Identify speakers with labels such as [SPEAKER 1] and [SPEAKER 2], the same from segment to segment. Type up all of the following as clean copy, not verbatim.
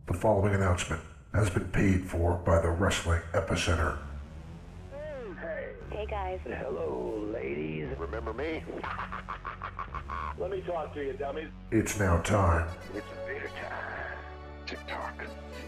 [SPEAKER 1] The following announcement has been paid for by the Wrestling Epicenter.
[SPEAKER 2] Hey guys.
[SPEAKER 3] Hello, ladies. Remember me? Let me talk to you, dummies.
[SPEAKER 1] It's now time
[SPEAKER 3] It's Vader time. TikTok.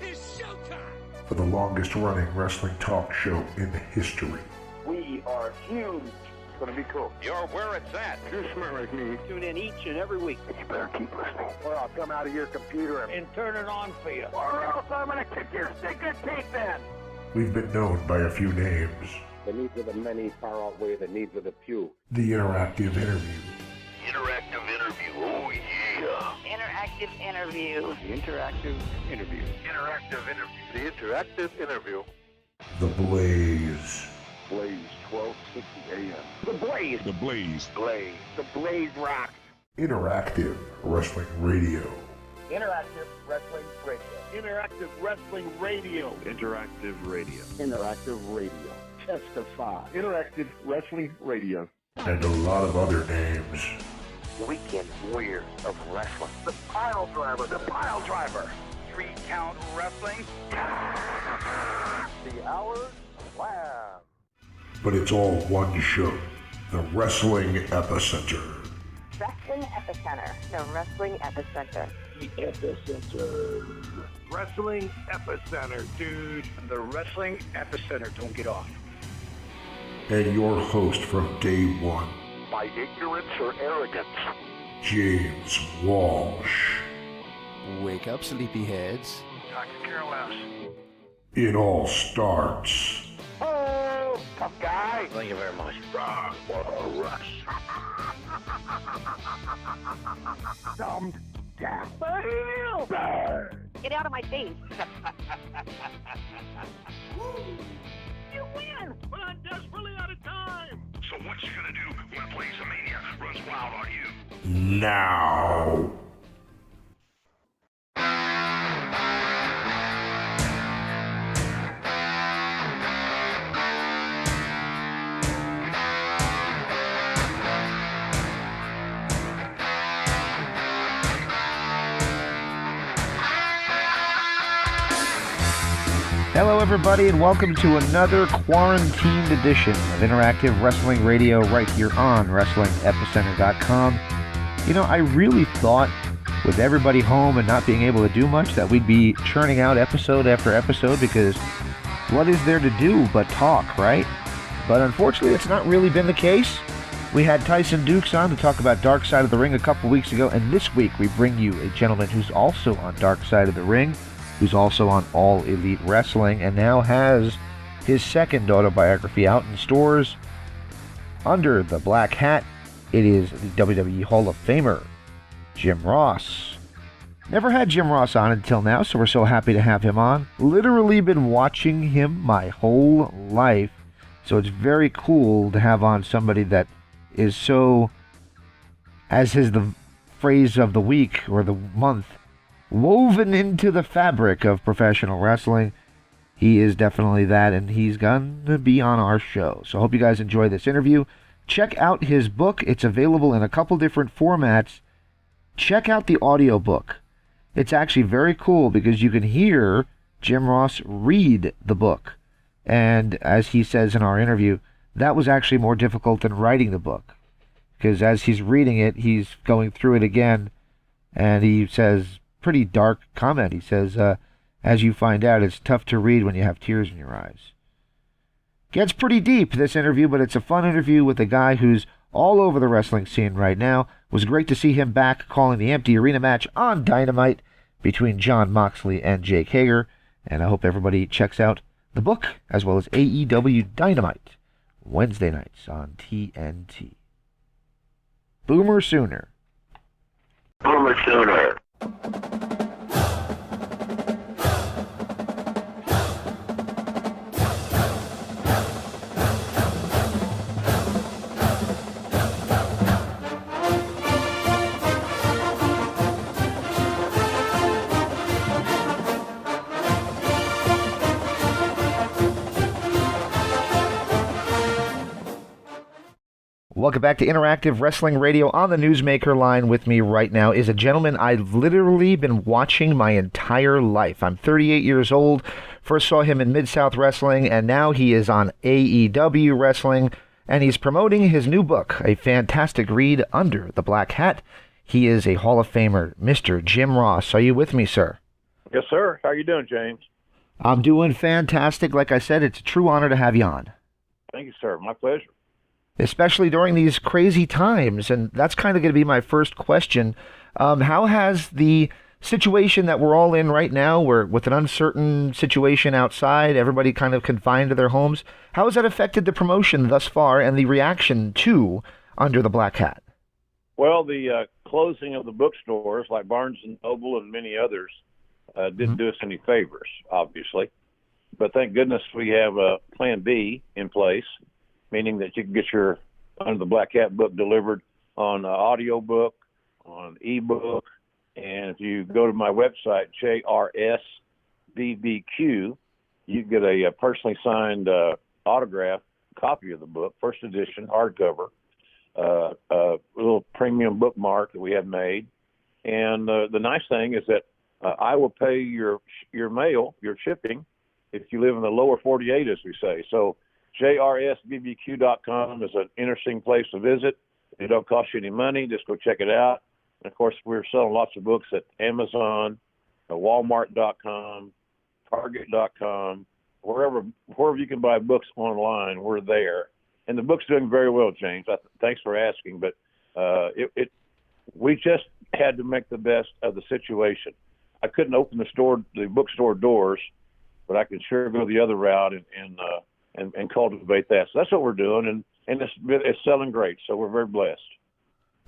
[SPEAKER 4] It's showtime!
[SPEAKER 1] for the longest running wrestling talk show in history.
[SPEAKER 3] We are huge. It's gonna be cool.
[SPEAKER 4] You're where it's at.
[SPEAKER 3] You smell like me.
[SPEAKER 5] Tune in each and every week.
[SPEAKER 3] You better keep listening, or I'll come out of your computer
[SPEAKER 5] And turn it on for you.
[SPEAKER 3] or else I'm gonna kick your stinking teeth in.
[SPEAKER 1] We've been known by a few names.
[SPEAKER 6] The needs of the many far outweigh the needs of the few.
[SPEAKER 1] The Interactive Interview,
[SPEAKER 3] Interactive interview. Oh yeah.
[SPEAKER 2] Interactive interview.
[SPEAKER 6] The interactive interview.
[SPEAKER 3] Interactive interview. The interactive interview.
[SPEAKER 1] The Blaze,
[SPEAKER 3] Blaze 1260 AM. The Blaze.
[SPEAKER 4] The Blaze.
[SPEAKER 3] Blaze. The Blaze rock.
[SPEAKER 1] Interactive Wrestling Radio,
[SPEAKER 3] Interactive Wrestling Radio. Interactive Wrestling Radio.
[SPEAKER 6] Interactive radio.
[SPEAKER 3] Interactive Radio. Testify. Interactive Wrestling Radio.
[SPEAKER 1] and a lot of other names.
[SPEAKER 3] Weekend Warriors of Wrestling. The Pile Driver. The Pile Driver.
[SPEAKER 4] 3-count wrestling.
[SPEAKER 3] The Hour Slam.
[SPEAKER 1] But it's all one show, the Wrestling Epicenter.
[SPEAKER 2] Wrestling Epicenter. The Wrestling Epicenter.
[SPEAKER 3] The Epicenter.
[SPEAKER 4] Wrestling Epicenter, dude. The Wrestling Epicenter. Don't get off.
[SPEAKER 1] And your host from day one,
[SPEAKER 3] By ignorance or arrogance.
[SPEAKER 1] James Walsh.
[SPEAKER 7] Wake up, sleepyheads.
[SPEAKER 4] I could care less.
[SPEAKER 1] It all starts
[SPEAKER 3] Oh, tough guy.
[SPEAKER 5] Thank you very much.
[SPEAKER 3] Rush. Dumbed down.
[SPEAKER 2] Get out of my face.
[SPEAKER 4] You win! But I'm desperately out of time! So what you gonna do when Blaze Mania runs wild on you?
[SPEAKER 1] now.
[SPEAKER 8] Hello, everybody, and welcome to another quarantined edition of Interactive Wrestling Radio right here on WrestlingEpicenter.com. You know, I really thought with everybody home and not being able to do much that we'd be churning out episode after episode because what is there to do but talk, right? But unfortunately, it's not really been the case. We had Tyson Dukes on to talk about Dark Side of the Ring a couple weeks ago, and this week we bring you a gentleman who's also on Dark Side of the Ring, who's also on All Elite Wrestling, and now has his second autobiography out in stores under the black hat. It is the WWE Hall of Famer, Jim Ross. Never had Jim Ross on until now, so we're so happy to have him on. Literally been watching him my whole life, so it's very cool to have on somebody that is so, as is the phrase of the week or the month, woven into the fabric of professional wrestling. He is definitely that, and he's going to be on our show. So I hope you guys enjoy this interview. Check out his book. It's available in a couple different formats. Check out the audiobook. It's actually very cool because you can hear Jim Ross read the book. And as he says in our interview, that was actually more difficult than writing the book. Because as he's reading it, he's going through it again, and he says, pretty dark comment. He says, as you find out, it's tough to read when you have tears in your eyes. Gets pretty deep, this interview, but it's a fun interview with a guy who's all over the wrestling scene right now. It was great to see him back calling the empty arena match on Dynamite between Jon Moxley and Jake Hager, and I hope everybody checks out the book as well as AEW Dynamite Wednesday nights on TNT. Boomer Sooner.
[SPEAKER 3] Boomer Sooner.
[SPEAKER 8] Welcome back to Interactive Wrestling Radio. On the Newsmaker line with me right now is a gentleman I've literally been watching my entire life. I'm 38 years old. First saw him in Mid-South Wrestling, and now he is on AEW Wrestling, and he's promoting his new book, a fantastic read, Under the Black Hat. He is a Hall of Famer, Mr. Jim Ross. Are you with me, sir?
[SPEAKER 5] Yes, sir. How you doing, James?
[SPEAKER 8] I'm doing fantastic. Like I said, it's a true honor to have you on.
[SPEAKER 5] Thank you, sir. My pleasure.
[SPEAKER 8] Especially during these crazy times, and that's kind of going to be my first question. How has the situation that we're all in right now, we're with an uncertain situation outside, everybody kind of confined to their homes, how has that affected the promotion thus far and the reaction to Under the Black Hat?
[SPEAKER 5] Well, the closing of the bookstores like Barnes & Noble and many others didn't do us any favors, obviously. But thank goodness we have a Plan B in place, meaning that you can get your Under the Black Hat book delivered on audio book, on ebook, and if you go to my website, JRSBBQ, you get a personally signed autograph copy of the book, first edition, hardcover, a little premium bookmark that we have made. And the nice thing is that I will pay your mail, your shipping, if you live in the lower 48, as we say. So JRSBBQ.com is an interesting place to visit. It don't cost you any money. Just go check it out. And, of course, we're selling lots of books at Amazon, Walmart.com, Target.com, wherever you can buy books online, we're there. And the book's doing very well, James. Thanks for asking. But we just had to make the best of the situation. I couldn't open the bookstore doors, but I can sure go the other route and cultivate that. So that's what we're doing, and it's selling great. So we're very blessed.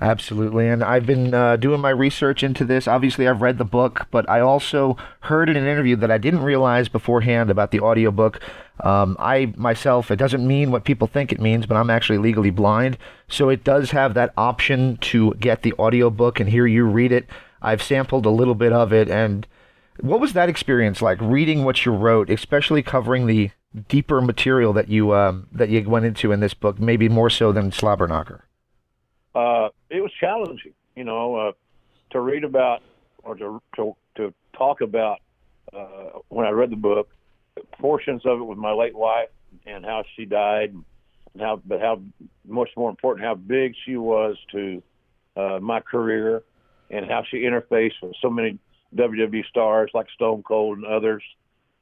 [SPEAKER 8] Absolutely, and I've been doing my research into this. Obviously, I've read the book, but I also heard in an interview that I didn't realize beforehand about the audiobook. I, myself, it doesn't mean what people think it means, but I'm actually legally blind, so it does have that option to get the audiobook and hear you read it. I've sampled a little bit of it, and what was that experience like, reading what you wrote, especially covering the deeper material that you went into in this book, maybe more so than Slobberknocker?
[SPEAKER 5] It was challenging, to read about or to talk about when I read the book, portions of it with my late wife and how she died, and how much more important, how big she was to my career, and how she interfaced with so many WWE stars like Stone Cold and others.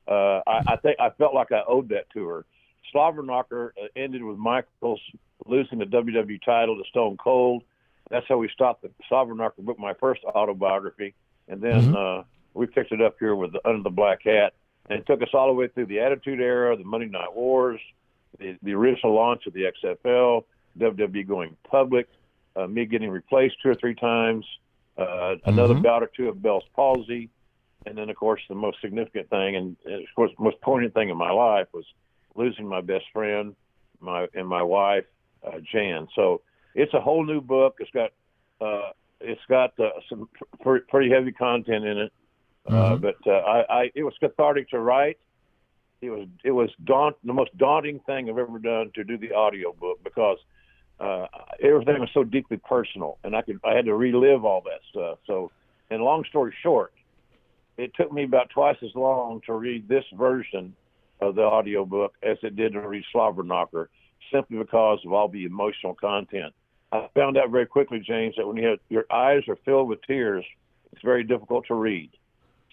[SPEAKER 5] I think I felt like I owed that to her. Slobberknocker ended with Michaels losing the WWE title to Stone Cold. That's how we stopped the Slobberknocker book, my first autobiography. And then we picked it up here with Under the Black Hat. And it took us all the way through the Attitude Era, the Monday Night Wars, the original launch of the XFL, WWE going public, me getting replaced 2 or 3 times, another bout or two of Bell's palsy. And then, of course, the most significant thing, and of course, the most poignant thing in my life was losing my best friend, my wife, Jan. So it's a whole new book. It's got some pretty heavy content in it, but it was cathartic to write. It was the most daunting thing I've ever done to do the audio book, because everything was so deeply personal, and I had to relive all that stuff. So, and long story short, it took me about twice as long to read this version of the audiobook as it did to read Slobberknocker, simply because of all the emotional content. I found out very quickly, James, that when your eyes are filled with tears, it's very difficult to read.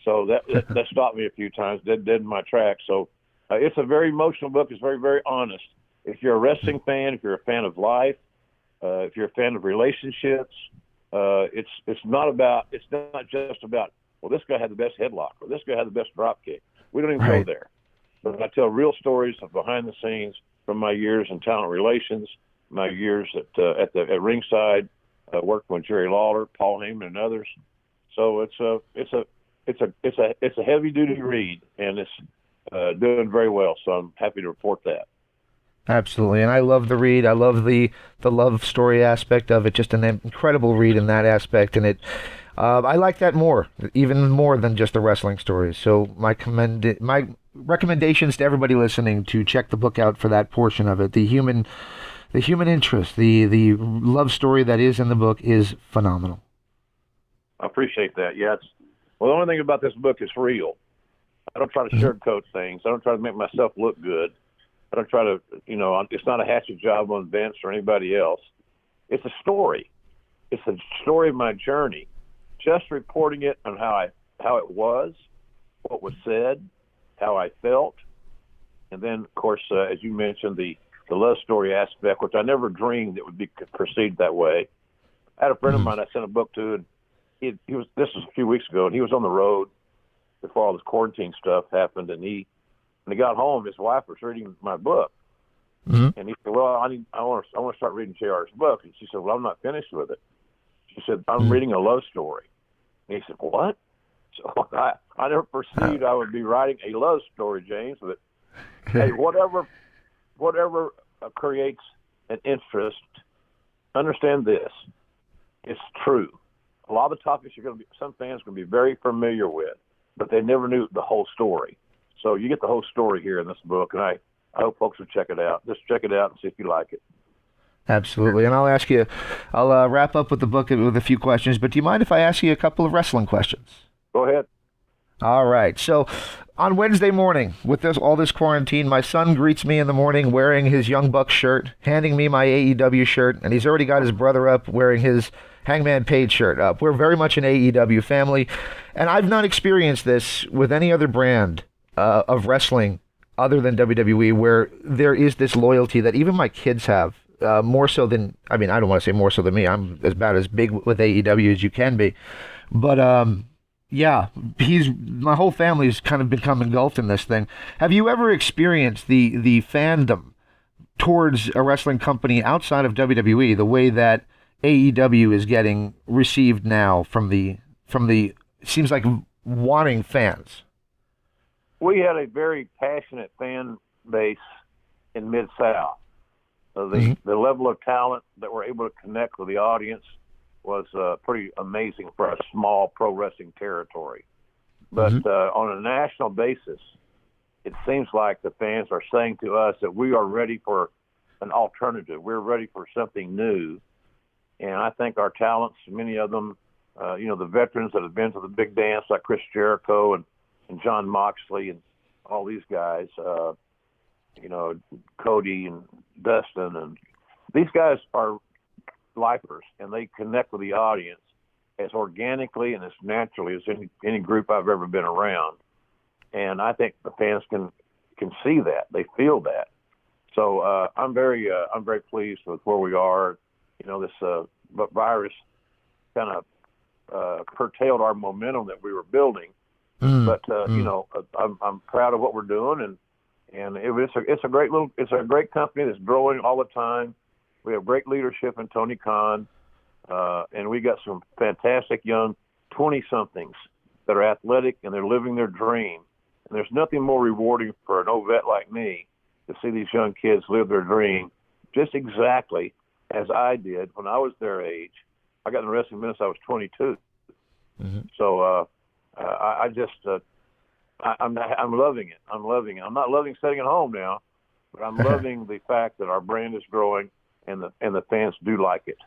[SPEAKER 5] So that stopped me a few times, dead in my tracks. So it's a very emotional book. It's very, very honest. If you're a wrestling fan, if you're a fan of life, if you're a fan of relationships, it's not just about, well, this guy had the best headlock, or this guy had the best drop kick. We don't even go there. But I tell real stories of behind the scenes from my years in talent relations, my years at ringside, working with Jerry Lawler, Paul Heyman, and others. So it's a heavy duty read, and it's doing very well. So I'm happy to report that.
[SPEAKER 8] Absolutely, and I love the read. I love the love story aspect of it. Just an incredible read in that aspect, and it. I like that even more than just the wrestling stories. So my recommendations to everybody listening to check the book out for that portion of it. The human human interest, the love story that is in the book is phenomenal.
[SPEAKER 5] I appreciate that. Yeah, the only thing about this book is real. I don't try to sugarcoat things. I don't try to make myself look good. I don't try to, it's not a hatchet job on Vince or anybody else. It's a story. It's a story of my journey. Just reporting it on how it was, what was said, how I felt, and then, of course, as you mentioned, the love story aspect, which I never dreamed it would be perceived that way. I had a friend of mine I sent a book to, and this was a few weeks ago, and he was on the road before all this quarantine stuff happened, and when he got home, his wife was reading my book, and he said, "Well, I want to start reading JR's book," and she said, "Well, I'm not finished with it." She said, "I'm reading a love story," and he said, "What?" So I never perceived I would be writing a love story, James, but hey, whatever creates an interest, understand this: it's true. A lot of the topics some fans are going to be very familiar with, but they never knew the whole story. So you get the whole story here in this book, and I hope folks will check it out. Just check it out and see if you like it.
[SPEAKER 8] Absolutely. And I'll wrap up with the book with a few questions, but do you mind if I ask you a couple of wrestling questions?
[SPEAKER 5] Go ahead.
[SPEAKER 8] All right. So on Wednesday morning, with all this quarantine, my son greets me in the morning wearing his Young Bucks shirt, handing me my AEW shirt, and he's already got his brother up wearing his Hangman Page shirt up. We're very much an AEW family, and I've not experienced this with any other brand of wrestling other than WWE, where there is this loyalty that even my kids have, more so than, I don't want to say more so than me. I'm about as big with AEW as you can be. But, yeah, my whole family's kind of become engulfed in this thing. Have you ever experienced the fandom towards a wrestling company outside of WWE the way that AEW is getting received now from the seems like wanting fans?
[SPEAKER 5] We had a very passionate fan base in Mid-South. The level of talent that we're able to connect with the audience was pretty amazing for a small pro wrestling territory. But on a national basis, it seems like the fans are saying to us that we are ready for an alternative. We're ready for something new. And I think our talents, many of them, the veterans that have been to the big dance, like Chris Jericho and John Moxley and all these guys, Cody and Dustin, and these guys are lifers, and they connect with the audience as organically and as naturally as any group I've ever been around. And I think the fans can see that, they feel that. So I'm very pleased with where we are. This virus kind of curtailed our momentum that we were building. But I'm proud of what we're doing, and it's a great company that's growing all the time. We have great leadership in Tony Khan, and we got some fantastic young 20-somethings that are athletic and they're living their dream. And there's nothing more rewarding for an old vet like me to see these young kids live their dream just exactly as I did when I was their age. I got in the wrestling business I was 22. So I'm loving it. I'm loving it. I'm not loving sitting at home now, but I'm loving the fact that our brand is growing and the fans do like it.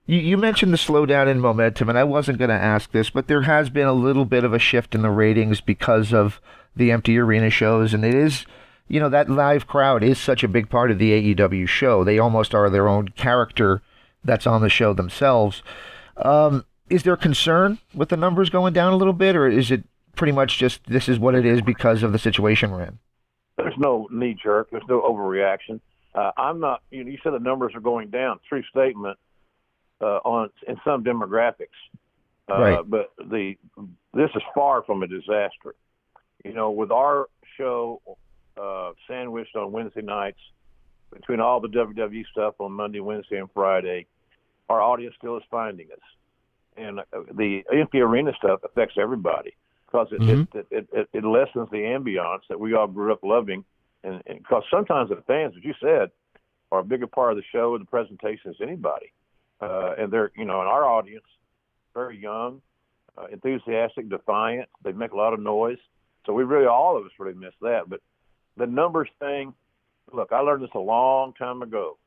[SPEAKER 8] You mentioned the slowdown in momentum, and I wasn't going to ask this, but there has been a little bit of a shift in the ratings because of the empty arena shows, and it is, that live crowd is such a big part of the AEW show. They almost are their own character that's on the show themselves. Is there concern with the numbers going down a little bit, or is it pretty much just this is what it is because of the situation we're in?
[SPEAKER 5] There's no knee jerk. There's no overreaction. I'm not. You said the numbers are going down. True statement in some demographics,
[SPEAKER 8] right.
[SPEAKER 5] But this is far from a disaster. With our show sandwiched on Wednesday nights between all the WWE stuff on Monday, Wednesday, and Friday, our audience still is finding us. And the empty arena stuff affects everybody because it lessens the ambiance that we all grew up loving. And because sometimes the fans, as you said, are a bigger part of the show and the presentation as anybody. And they're, in our audience, very young, enthusiastic, defiant. They make a lot of noise. So all of us miss that. But the numbers thing, look, I learned this a long time ago.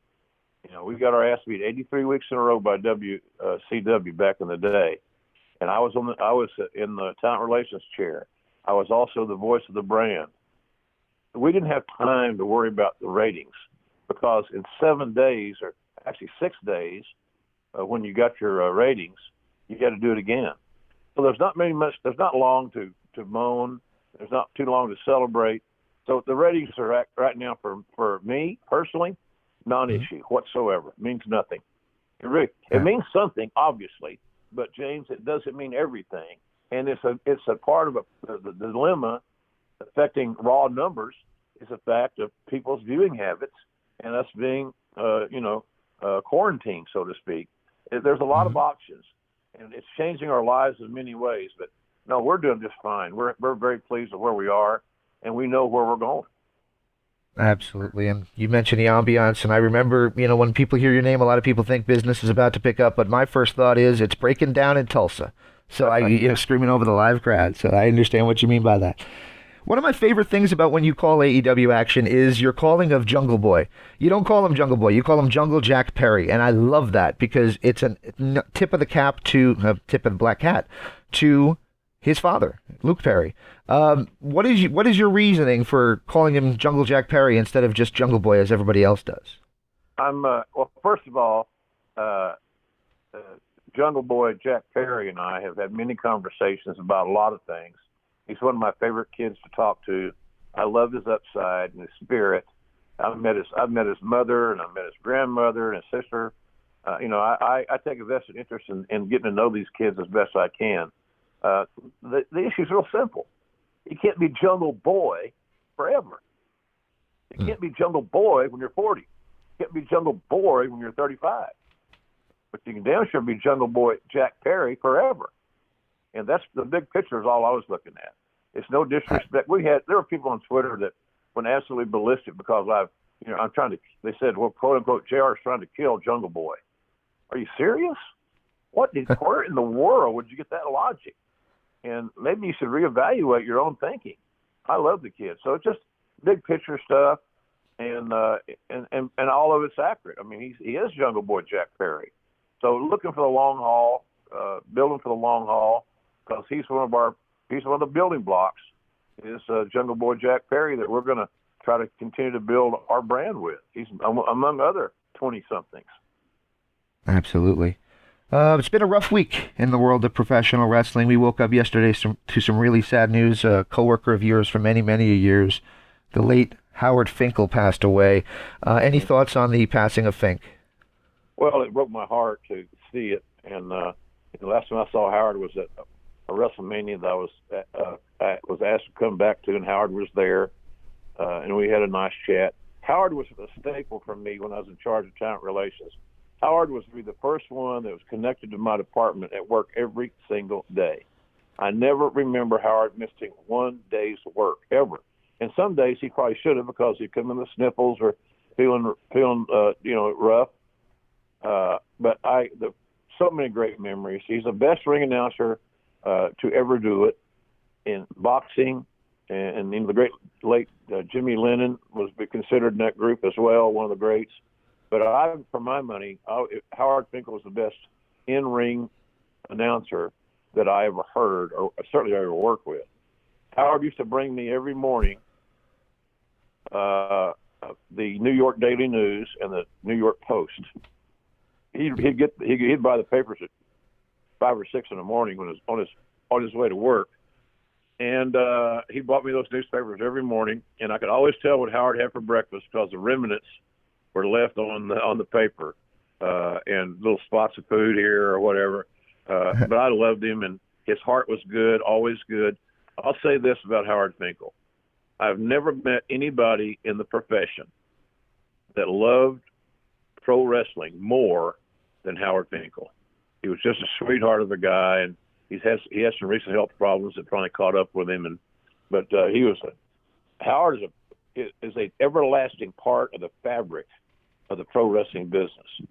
[SPEAKER 5] We got our ass beat 83 weeks in a row by WCW back in the day, and I was in the talent relations chair. I was also the voice of the brand. We didn't have time to worry about the ratings because in 7 days, or actually 6 days, when you got your ratings, you got to do it again. So there's not long to moan. There's not too long to celebrate. So the ratings are right now for me personally, non-issue whatsoever. It means nothing. It means something, obviously, but James, it doesn't mean everything. And it's a part of the dilemma affecting raw numbers is the fact of people's viewing habits and us being, quarantined, so to speak. There's a lot of options, and it's changing our lives in many ways. But no, we're doing just fine. We're very pleased with where we are, and we know where we're going.
[SPEAKER 8] Absolutely. And you mentioned the ambiance, and I remember, when people hear your name, a lot of people think business is about to pick up, but my first thought is it's breaking down in Tulsa. So screaming over the live crowd. So I understand what you mean by that. One of my favorite things about when you call AEW action is your calling of Jungleboy. You don't call him Jungleboy, you call him Jungle Jack Perry, and I love that because it's a tip of the black hat to his father, Luke Perry. What is your reasoning for calling him Jungle Jack Perry instead of just Jungle Boy as everybody else does?
[SPEAKER 5] Well, first of all, Jungle Boy Jack Perry and I have had many conversations about a lot of things. He's one of my favorite kids to talk to. I love his upside and his spirit. I've met his mother, and I've met his grandmother and his sister. I take a vested interest in getting to know these kids as best I can. The issue is real simple. You can't be Jungle Boy forever. You can't be Jungle Boy when you're 40. You can't be Jungle Boy when you're 35. But you can damn sure be Jungle Boy Jack Perry forever. And that's the big picture is all I was looking at. It's no disrespect. There were people on Twitter that went absolutely ballistic because they said, well, quote unquote, JR is trying to kill Jungle Boy. Are you serious? Where in the world would you get that logic? And maybe you should reevaluate your own thinking. I love the kid. So it's just big picture stuff, and all of it's accurate. I mean, he is Jungle Boy Jack Perry. So looking for the long haul, building for the long haul, because he's one of the building blocks is Jungle Boy Jack Perry that we're going to try to continue to build our brand with. He's among other 20-somethings.
[SPEAKER 8] Absolutely. It's been a rough week in the world of professional wrestling. We woke up yesterday to some really sad news. A coworker of yours for many, many years, the late Howard Finkel, passed away. Any thoughts on the passing of Fink?
[SPEAKER 5] Well, it broke my heart to see it. And the last time I saw Howard was at a WrestleMania that I was asked to come back to, and Howard was there, and we had a nice chat. Howard was a staple for me when I was in charge of talent relations. Howard was the first one that was connected to my department at work every single day. I never remember Howard missing one day's work, ever. And some days he probably should have because he'd come in the sniffles or feeling rough. But so many great memories. He's the best ring announcer to ever do it in boxing, and the great late Jimmy Lennon was considered in that group as well, one of the greats. But for my money, Howard Finkel was the best in-ring announcer that I ever heard, or certainly I ever worked with. Howard used to bring me every morning the New York Daily News and the New York Post. He'd buy the papers at 5 or 6 in the morning when he was on his way to work, and he bought me those newspapers every morning. And I could always tell what Howard had for breakfast because the remnants were left on the paper, and little spots of food here or whatever. But I loved him, and his heart was good, always good. I'll say this about Howard Finkel. I've never met anybody in the profession that loved pro wrestling more than Howard Finkel. He was just a sweetheart of a guy, and he has some recent health problems that finally caught up with him. But Howard is a everlasting part of the fabric of the pro wrestling business.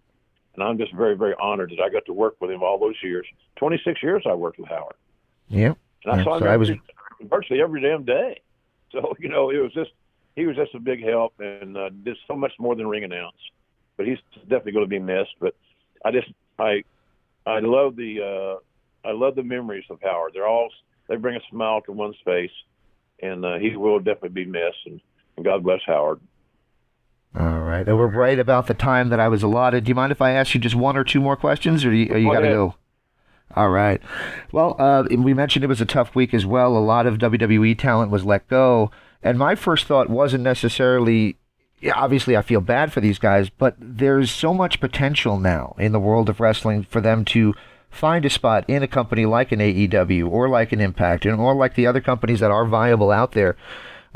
[SPEAKER 5] And I'm just very, very honored that I got to work with him all those years. 26 years I worked with Howard.
[SPEAKER 8] Yeah.
[SPEAKER 5] And I saw him virtually every damn day. So, he was just a big help and did so much more than ring announce. but he's definitely going to be missed. But I love the memories of Howard. They bring a smile to one's face, and he will definitely be missed. And God bless Howard.
[SPEAKER 8] All right. We're right about the time that I was allotted. Do you mind if I ask you just one or two more questions, or you got to go? All right. Well, we mentioned it was a tough week as well. A lot of WWE talent was let go. And my first thought wasn't necessarily, obviously I feel bad for these guys, but there's so much potential now in the world of wrestling for them to find a spot in a company like an AEW or like an Impact or like the other companies that are viable out there.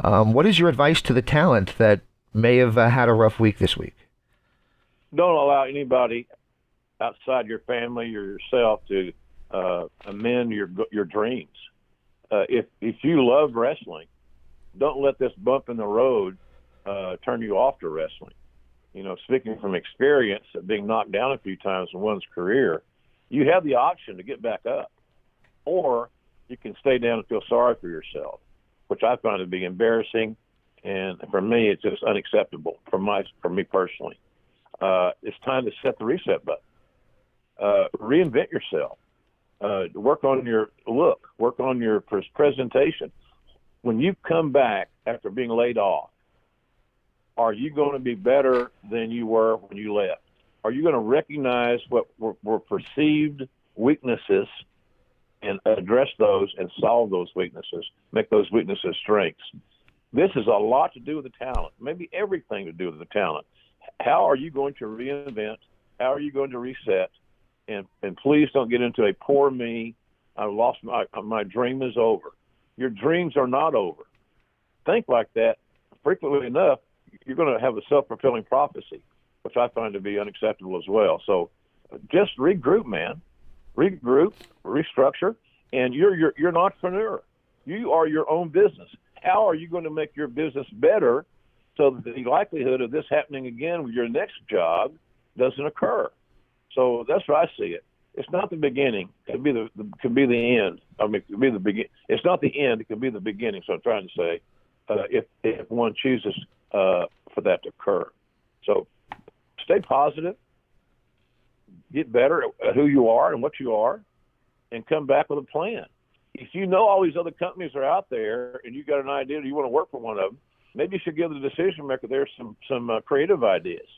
[SPEAKER 8] What is your advice to the talent that may have had a rough week this week?
[SPEAKER 5] Don't allow anybody outside your family or yourself to amend your dreams. If you love wrestling, don't let this bump in the road turn you off to wrestling. Speaking from experience of being knocked down a few times in one's career, you have the option to get back up, or you can stay down and feel sorry for yourself, which I find to be embarrassing, and for me, it's just unacceptable for me personally. It's time to set the reset button. Reinvent yourself. Work on your look. Work on your presentation. When you come back after being laid off, are you going to be better than you were when you left? Are you going to recognize what were perceived weaknesses and address those and solve those weaknesses, make those weaknesses strengths? This is a lot to do with the talent, maybe everything to do with the talent. How are you going to reinvent? How are you going to reset? And please don't get into a poor me, I lost my dream is over. Your dreams are not over. Think like that. Frequently enough, you're going to have a self-fulfilling prophecy, which I find to be unacceptable as well. So just regroup, man. Regroup, restructure, and you're an entrepreneur. You are your own business. How are you going to make your business better so that the likelihood of this happening again with your next job doesn't occur? So that's where I see it. It's not the beginning. It could be the end. I mean, it could be the begin. It's not the end. It could be the beginning. So I'm trying to say, if one chooses for that to occur. So stay positive, get better at who you are and what you are, and come back with a plan. If you know all these other companies are out there and you got an idea that you want to work for one of them, maybe you should give the decision maker there some creative ideas.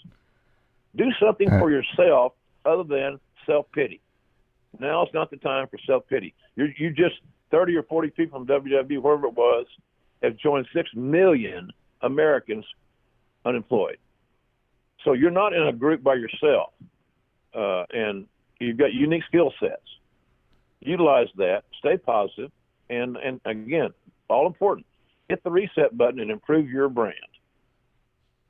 [SPEAKER 5] Do something for yourself other than self-pity. Now it's not the time for self-pity. You just 30 or 40 people from WWE, wherever it was, have joined 6 million Americans unemployed. So you're not in a group by yourself, and you've got unique skill sets. Utilize that, stay positive, and again, all important, hit the reset button and improve your brand.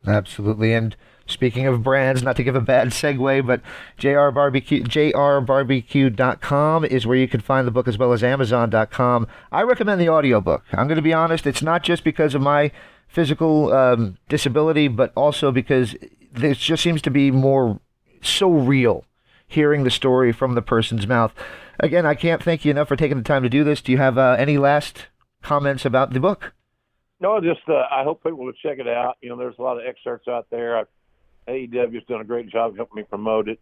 [SPEAKER 8] Absolutely. And speaking of brands, not to give a bad segue, but jrbarbecue.com is where you can find the book, as well as amazon.com. I recommend the audiobook. I'm going to be honest, it's not just because of my physical disability, but also because this just seems to be so real, hearing the story from the person's mouth. Again, I can't thank you enough for taking the time to do this. Do you have any last comments about the book?
[SPEAKER 5] No, just I hope people will check it out. There's a lot of excerpts out there. AEW has done a great job helping me promote it.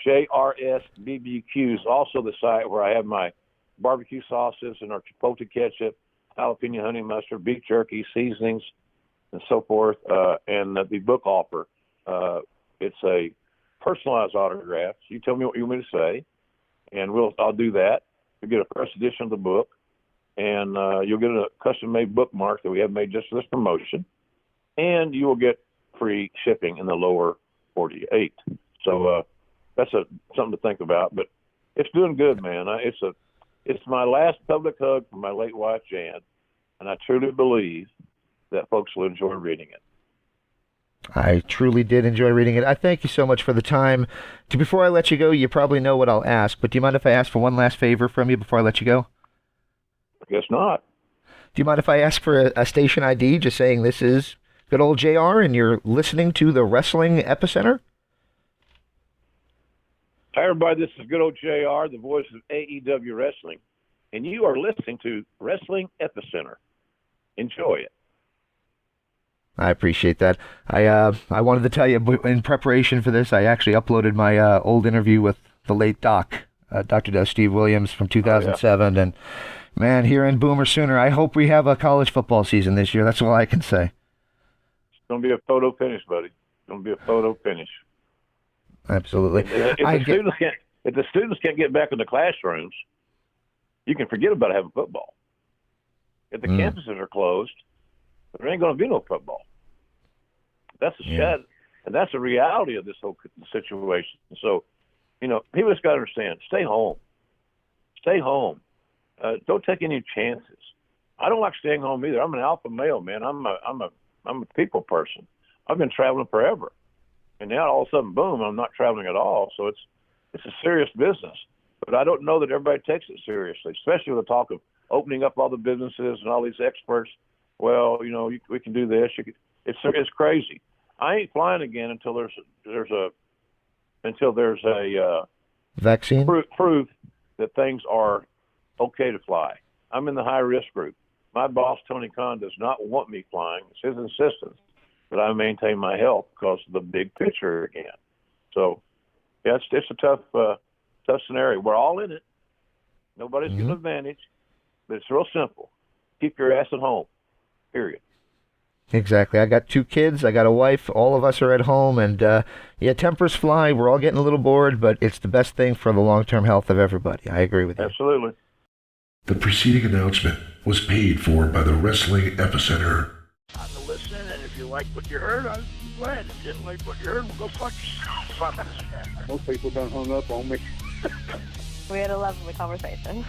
[SPEAKER 5] JRSBBQ is also the site where I have my barbecue sauces and our chipotle ketchup, jalapeno honey mustard, beef jerky, seasonings, and so forth. And the book offer, it's a personalized autograph. You tell me what you want me to say, and I'll do that. You'll get a first edition of the book, and you'll get a custom-made bookmark that we have made just for this promotion, and you will get free shipping in the lower 48. So that's something to think about. But it's doing good, man. It's my last public hug from my late wife, Jan, and I truly believe that folks will enjoy reading it.
[SPEAKER 8] I truly did enjoy reading it. I thank you so much for the time. Before I let you go, you probably know what I'll ask, but do you mind if I ask for one last favor from you before I let you go?
[SPEAKER 5] I guess not.
[SPEAKER 8] Do you mind if I ask for a station ID, just saying this is good old JR and you're listening to the Wrestling Epicenter?
[SPEAKER 5] Hi, everybody. This is good old JR, the voice of AEW Wrestling, and you are listening to Wrestling Epicenter. Enjoy it.
[SPEAKER 8] I appreciate that. I wanted to tell you, in preparation for this, I actually uploaded my old interview with the late Doc, Dr. Steve Williams from 2007, and man, here in Boomer Sooner, I hope we have a college football season this year. That's all I can say.
[SPEAKER 5] It's going to be a photo finish, buddy. It's going to be a photo finish.
[SPEAKER 8] Absolutely.
[SPEAKER 5] If the students can't get back in the classrooms, you can forget about having football. If the campuses are closed, there ain't going to be no football. That's a shed, and that's the reality of this whole situation. So, people just got to understand: stay home. Stay home. Don't take any chances. I don't like staying home either. I'm an alpha male, man. I'm a people person. I've been traveling forever, and now all of a sudden, boom, I'm not traveling at all. So it's a serious business. But I don't know that everybody takes it seriously, especially with the talk of opening up all the businesses and all these experts. Well, we can do this. It's crazy. I ain't flying again until there's a
[SPEAKER 8] vaccine
[SPEAKER 5] proof that things are okay to fly. I'm in the high risk group. My boss Tony Khan does not want me flying. It's his insistence that I maintain my health because of the big picture again. So, yeah, it's a tough scenario. We're all in it. Nobody's getting an advantage, but it's real simple. Keep your ass at home. Period.
[SPEAKER 8] Exactly. I got 2 kids. I got a wife. All of us are at home. And, tempers fly. We're all getting a little bored, but it's the best thing for the long-term health of everybody. I agree with you.
[SPEAKER 5] Absolutely.
[SPEAKER 1] The preceding announcement was paid for by the Wrestling Epicenter.
[SPEAKER 4] I'm to listen, and if you like what you heard, I'm glad. If you didn't like what you heard, well, go fuck yourself.
[SPEAKER 6] Most people done hung up on me.
[SPEAKER 2] We had a lovely conversation.